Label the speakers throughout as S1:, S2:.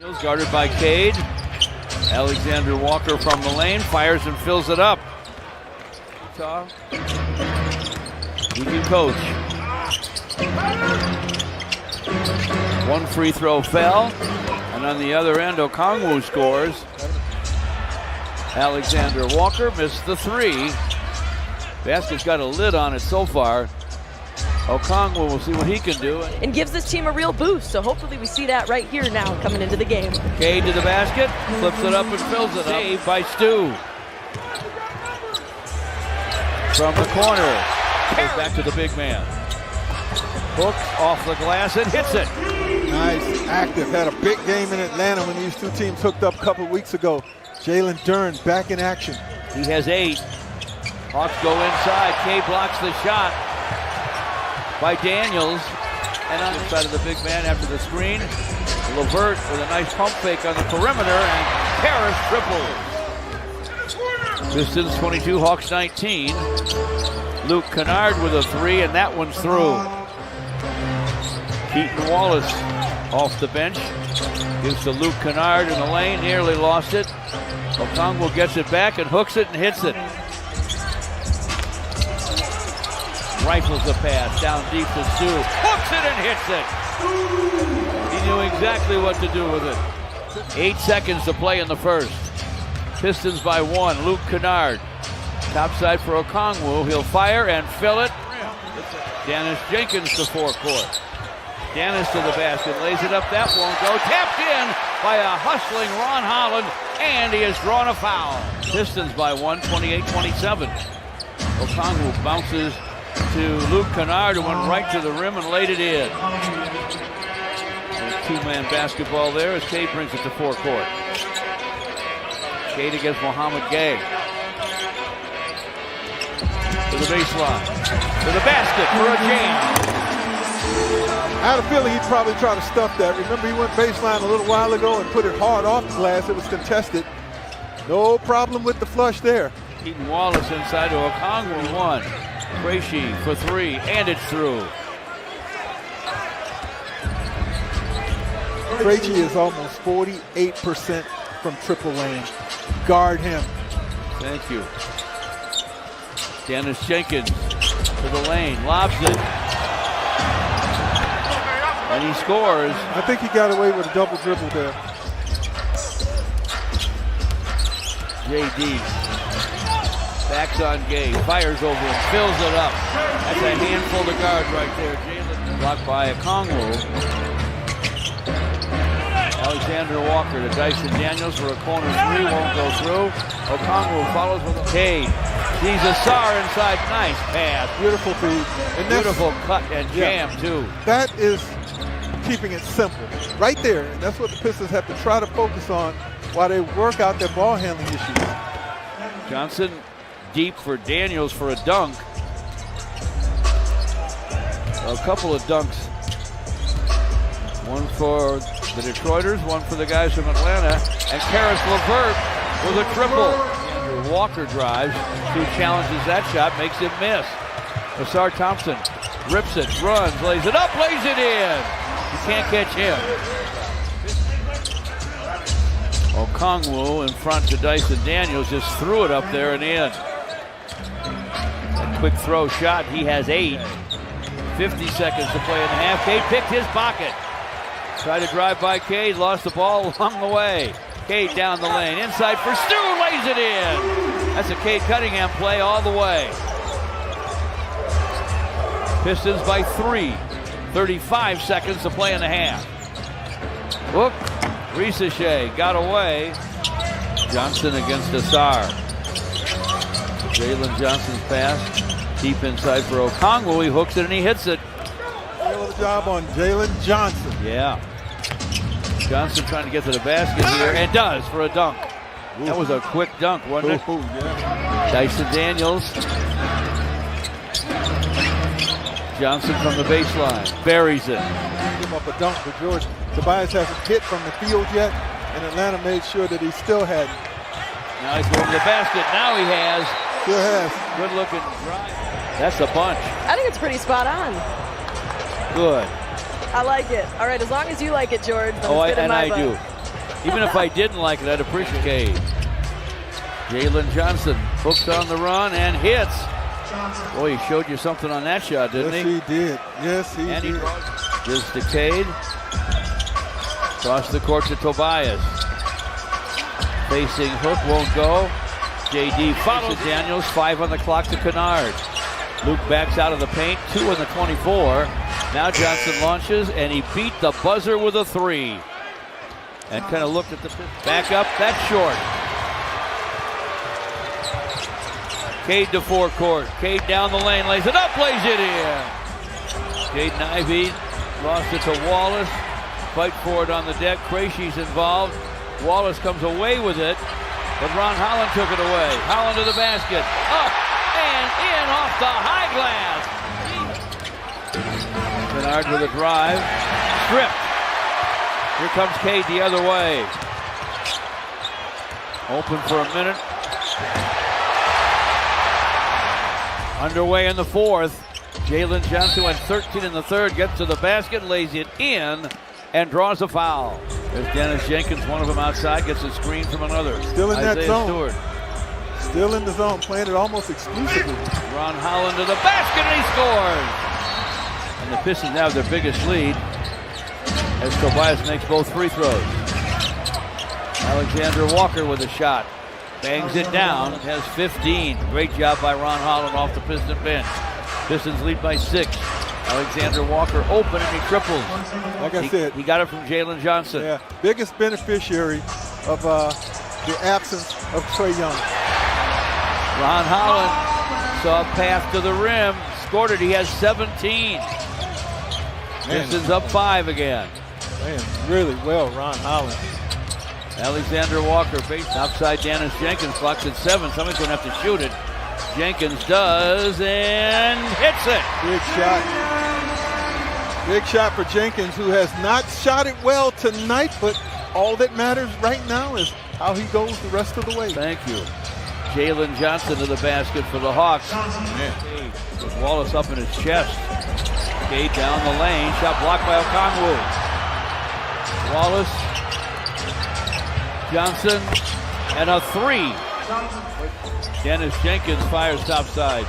S1: Guarded by Cade. Alexander Walker from the lane fires and fills it up. He can coach. One free throw fell, and on the other end, Okongwu scores. Alexander Walker missed the three. Basket's got a lid on it so far. Okongwu will see what he can do.
S2: And gives this team a real boost, so hopefully we see that right here now coming into the game.
S1: Cade to the basket, flips it up and fills it up. Saved by Stu. From the corner, goes back to the big man. Hooks off the glass and hits it.
S3: Nice, active. Had a big game in Atlanta when these two teams hooked up a couple weeks ago. Jalen Duren back in action.
S1: He has 8. Hawks go inside. Cade blocks the shot by Daniels. And on the side of the big man after the screen, LeVert with a nice pump fake on the perimeter, and Harris triples. Pistons 22, Hawks 19. Luke Kennard with a 3, and that one's through. Keaton Wallace off the bench. Gives to Luke Kennard in the lane, nearly lost it. Okongwu gets it back and hooks it and hits it. Rifles the pass down deep to Stu. Hooks it and hits it. He knew exactly what to do with it. 8 seconds to play in the first. Pistons by 1. Luke Kennard. Topside for Okongwu. He'll fire and fill it. Dennis Jenkins to forecourt. Dennis to the basket. Lays it up. That won't go. Tapped in by a hustling Ron Holland. And he has drawn a foul. Pistons by 1, 28-27. Okongwu bounces to Luke Kennard, who went right to the rim and laid it in. And a 2-man basketball there as Cade brings it to forecourt. Cade against Mohamed Gay. To the baseline. To the basket for a jam.
S3: I had a feeling he'd probably try to stuff that. Remember, he went baseline a little while ago and put it hard off the glass. It was contested. No problem with the flush there.
S1: Keaton Wallace inside to Okongwu, 1. Krejci for 3, and it's through.
S3: Krejci is almost 48% from triple lane. Guard him.
S1: Thank you. Dennis Jenkins to the lane, lobs it. And he scores.
S3: I think he got away with a double dribble there.
S1: JD backs on Gay, fires over him, fills it up. That's a handful to guard right there. Jalen blocked by Okongwu. Alexander Walker to Dyson Daniels for a corner 3, won't go through. Okongwu follows with a Cade. Sees a Sarr inside, nice pass.
S3: Beautiful feed.
S1: And beautiful cut and jam too.
S3: That is keeping it simple. Right there, and that's what the Pistons have to try to focus on while they work out their ball handling issues.
S1: Johnson deep for Daniels for a dunk. A couple of dunks. One for the Detroiters, one for the guys from Atlanta. And Karis LeVert with a triple. Andrew Walker drives. Stu challenges that shot, makes him miss. Ausar Thompson rips it, runs, lays it up, lays it in. You can't catch him. Okongwu in front to Dyson Daniels, just threw it up there and in. A quick throw shot, he has 8. 50 seconds to play in the half. Cade picked his pocket. Tried to drive by Cade, lost the ball along the way. Cade down the lane, inside for Stu, lays it in. That's a Cade Cunningham play all the way. Pistons by 3. 35 seconds to play in the half. Look, Ricochet got away. Johnson against Ausar. Jalen Johnson's pass deep inside for Okongwu. He hooks it and he hits it.
S3: Hell of a job on Jalen Johnson.
S1: Yeah. Johnson trying to get to the basket here and does for a dunk. Ooh. That was a quick dunk, wasn't it?
S3: Yeah.
S1: Dyson Daniels. Johnson from the baseline. Buries it.
S3: Give up a dunk for George. Tobias hasn't hit from the field yet, and Atlanta made sure that he still hadn't.
S1: Now he's going to the basket. Now he has.
S3: Still has.
S1: Good looking drive. That's a bunch.
S2: I think it's pretty spot on.
S1: Good.
S2: I like it. All right, as long as you like it, George. Then it's good in my book.
S1: do. Even if I didn't like it, I'd appreciate it. Jalen Johnson hooks on the run and hits. Boy, he showed you something on that shot, didn't he?
S3: Yes, he did. Yes, he did.
S1: Here's to Cade. Across the court to Tobias. Facing hook, won't go. JD follows Daniels, 5 on the clock to Kennard. Luke backs out of the paint, 2 in the 24. Now Johnson launches, and he beat the buzzer with a 3. And kind of looked at the back up, that's short. Cade to forecourt. Cade down the lane, lays it up, lays it in. Jaden Ivey lost it to Wallace. Fight for it on the deck. Krejci's involved. Wallace comes away with it, but Ron Holland took it away. Holland to the basket. Up and in off the high glass. Kennard with a drive. Stripped. Here comes Cade the other way. Open for a minute. Underway in the fourth. Jalen Johnson went 13 in the third, gets to the basket, lays it in, and draws a foul. There's Dennis Jenkins, one of them outside, gets a screen from another.
S3: Still in
S1: Isaiah
S3: that zone.
S1: Stewart.
S3: Still in the zone, playing it almost exclusively.
S1: Ron Holland to the basket, and he scores. And the Pistons have their biggest lead as Tobias makes both free throws. Alexander Walker with a shot. Bangs it down, has 15. Great job by Ron Holland off the Piston bench. Pistons lead by 6. Alexander Walker open and he triples.
S3: Like I said,
S1: he got it from Jalen Johnson.
S3: Yeah, biggest beneficiary of the absence of Trae Young.
S1: Ron Holland saw a path to the rim, scored it. He has 17. Pistons up 5 again.
S3: Man, really well, Ron Holland.
S1: Alexander Walker faced outside Dennis Jenkins, clock's at 7. Somebody's going to have to shoot it. Jenkins does and hits it.
S3: Big shot. Big shot for Jenkins, who has not shot it well tonight, but all that matters right now is how he goes the rest of the way.
S1: Thank you. Jalen Johnson to the basket for the Hawks. With Wallace up in his chest. Cade down the lane. Shot blocked by Okongwu. Wallace. Johnson. And a 3. Dennis Jenkins fires topside.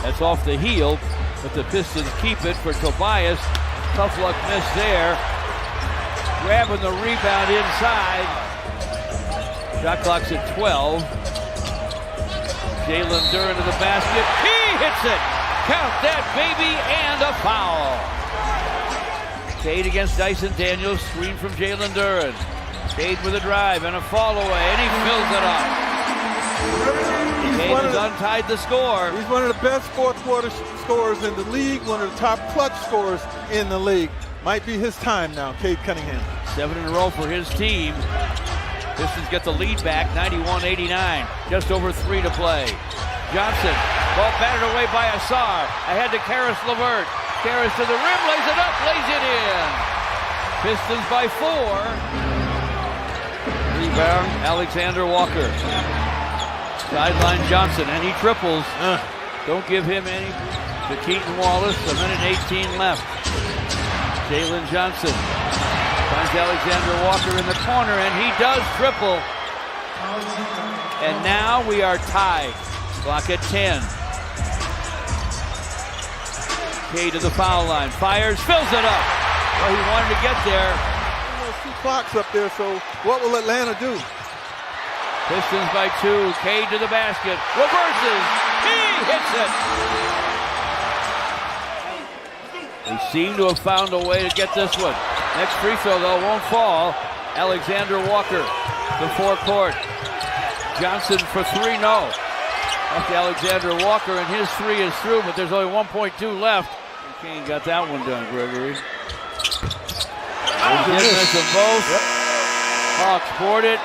S1: That's off the heel, but the Pistons keep it for Tobias. Tough luck miss there. Grabbing the rebound inside. Shot clock's at 12. Jalen Duren to the basket. He hits it. Count that, baby, and a foul. Cade against Dyson Daniels. Screen from Jalen Duren. Cade with a drive and a fall away, and he fills it up. Cade has untied the score.
S3: He's one of the best fourth quarter scorers in the league, one of the top clutch scorers in the league. Might be his time now, Cade Cunningham.
S1: 7 in a row for his team. Pistons get the lead back, 91-89. Just over 3 to play. Johnson, ball batted away by Assar. Ahead to Karis LeVert. Karis to the rim, lays it up, lays it in. Pistons by 4. Rebound, Alexander Walker. Sideline Johnson, and he triples. Don't give him any. To Keaton Wallace, 1:18 left. Jalen Johnson finds Alexander Walker in the corner, and he does triple. And now we are tied. Clock at 10. Cade to the foul line. Fires, fills it up. Well, he wanted to get there.
S3: Those 2 clocks up there, so what will Atlanta do?
S1: Pistons by 2. Cade to the basket. Reverses. He hits it. They seem to have found a way to get this one. Next free throw, though, won't fall. Alexander Walker to forecourt. Johnson for 3, no. Up to Alexander Walker, and his 3 is through, but there's only 1.2 left. Kane got that one done, Gregory. They did miss them both. Hawks board it.